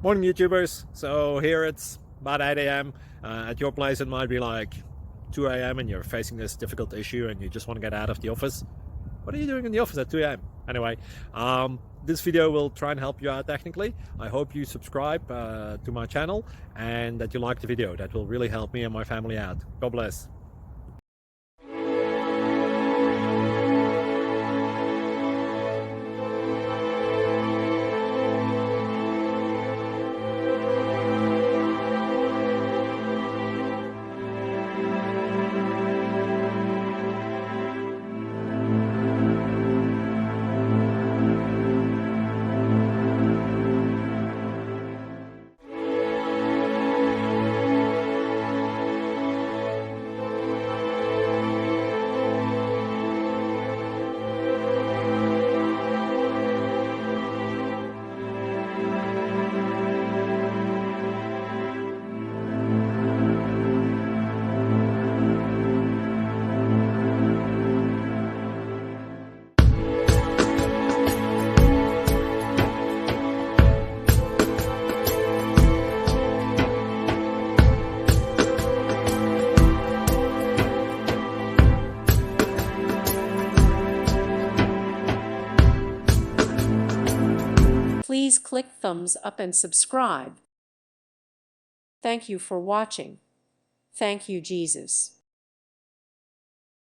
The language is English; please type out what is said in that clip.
Morning YouTubers. So here it's about 8 a.m. At your place it might be like 2 a.m. and you're facing this difficult issue and you just want to get out of the office. What are you doing in the office at 2 a.m.? Anyway, this video will try and help you out technically. I hope you subscribe to my channel and that you like the video. That will really help me and my family out. God bless. Please click thumbs up and subscribe. Thank you for watching. Thank you, Jesus.